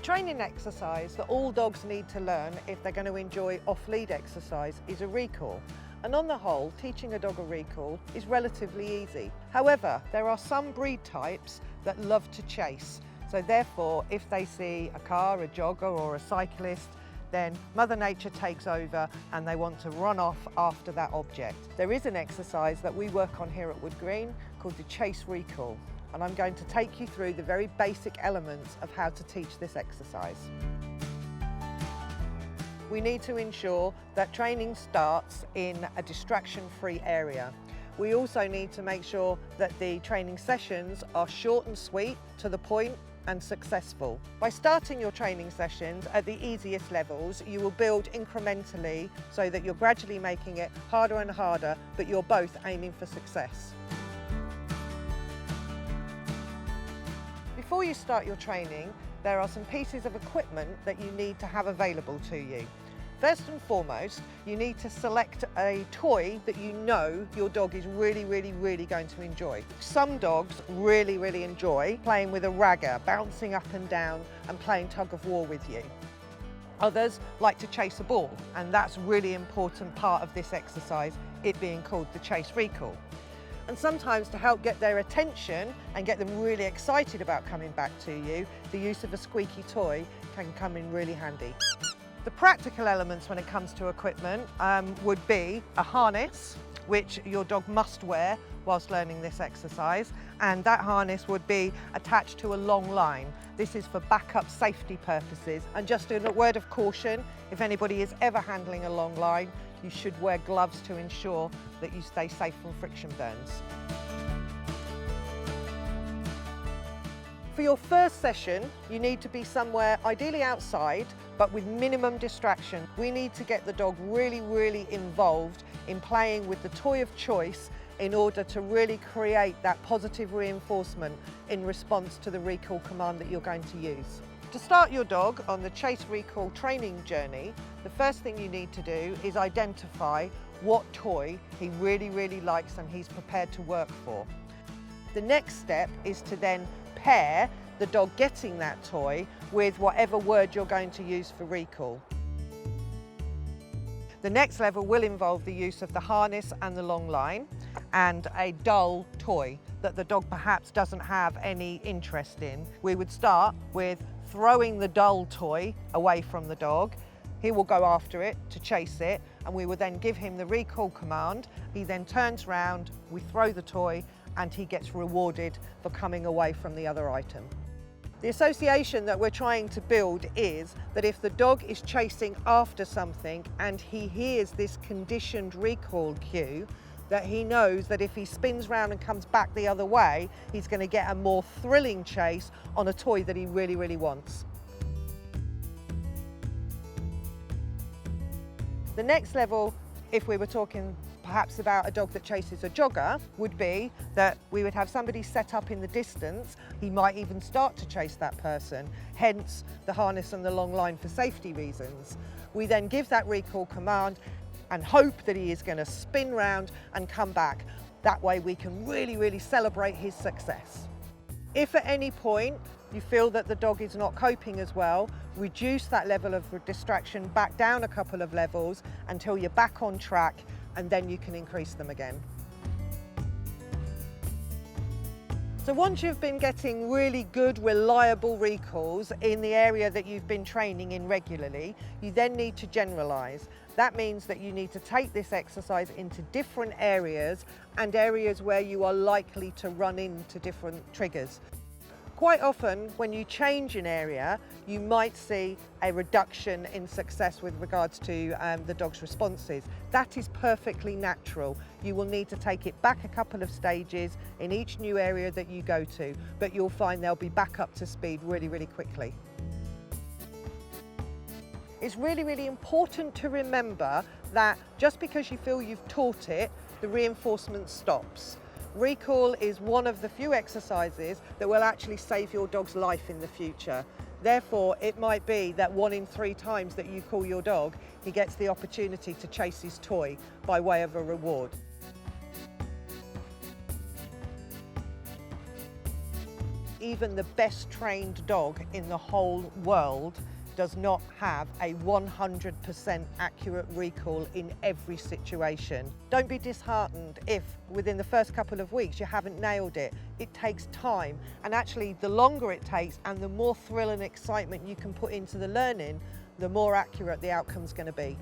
training exercise that all dogs need to learn if they're going to enjoy off-lead exercise is a recall. And on the whole, teaching a dog a recall is relatively easy. However, there are some breed types that love to chase. So therefore, if they see a car, a jogger or a cyclist, then Mother Nature takes over and they want to run off after that object. There is an exercise that we work on here at Wood Green called the chase recall. And I'm going to take you through the very basic elements of how to teach this exercise. We need to ensure that training starts in a distraction-free area. We also need to make sure that the training sessions are short and sweet, to the point and successful. By starting your training sessions at the easiest levels, you will build incrementally so that you're gradually making it harder and harder, but you're both aiming for success. Before you start your training, there are some pieces of equipment that you need to have available to you. First and foremost, you need to select a toy that you know your dog is really going to enjoy. Some dogs really enjoy playing with a ragger, bouncing up and down and playing tug of war with you. Others like to chase a ball, and that's a really important part of this exercise, it being called the chase recall. And sometimes, to help get their attention and get them really excited about coming back to you, the use of a squeaky toy can come in really handy. The practical elements when it comes to equipment would be a harness, which your dog must wear whilst learning this exercise, and that harness would be attached to a long line. This is for backup safety purposes. And just a word of caution, if anybody is ever handling a long line, you should wear gloves to ensure that you stay safe from friction burns. For your first session, you need to be somewhere, ideally outside, but with minimum distraction. We need to get the dog really involved in playing with the toy of choice in order to really create that positive reinforcement in response to the recall command that you're going to use. To start your dog on the chase recall training journey, the first thing you need to do is identify what toy he really likes and he's prepared to work for. The next step is to then pair the dog getting that toy with whatever word you're going to use for recall. The next level will involve the use of the harness and the long line and a dull toy that the dog perhaps doesn't have any interest in. We would start with throwing the dull toy away from the dog. He will go after it to chase it, and we will then give him the recall command. He then turns round, we throw the toy, and he gets rewarded for coming away from the other item. The association that we're trying to build is that if the dog is chasing after something and he hears this conditioned recall cue, that he knows that if he spins round and comes back the other way, he's going to get a more thrilling chase on a toy that he really wants. The next level, if we were talking perhaps about a dog that chases a jogger, would be that we would have somebody set up in the distance. He might even start to chase that person, hence the harness and the long line for safety reasons. We then give that recall command and hope that he is going to spin round and come back. That way we can really celebrate his success. If at any point you feel that the dog is not coping as well, reduce that level of distraction back down a couple of levels until you're back on track, and then you can increase them again. So once you've been getting really good, reliable recalls in the area that you've been training in regularly, you then need to generalise. That means that you need to take this exercise into different areas and areas where you are likely to run into different triggers. Quite often, when you change an area, you might see a reduction in success with regards to the dog's responses. That is perfectly natural. You will need to take it back a couple of stages in each new area that you go to, but you'll find they'll be back up to speed really quickly. It's really important to remember that just because you feel you've taught it, the reinforcement stops. Recall is one of the few exercises that will actually save your dog's life in the future. Therefore, it might be that 1 in 3 times that you call your dog, he gets the opportunity to chase his toy by way of a reward. even the best trained dog in the whole world does not have a 100% accurate recall in every situation. Don't be disheartened if within the first couple of weeks you haven't nailed it. It takes time, and actually the longer it takes and the more thrill and excitement you can put into the learning, the more accurate the outcome's going to be.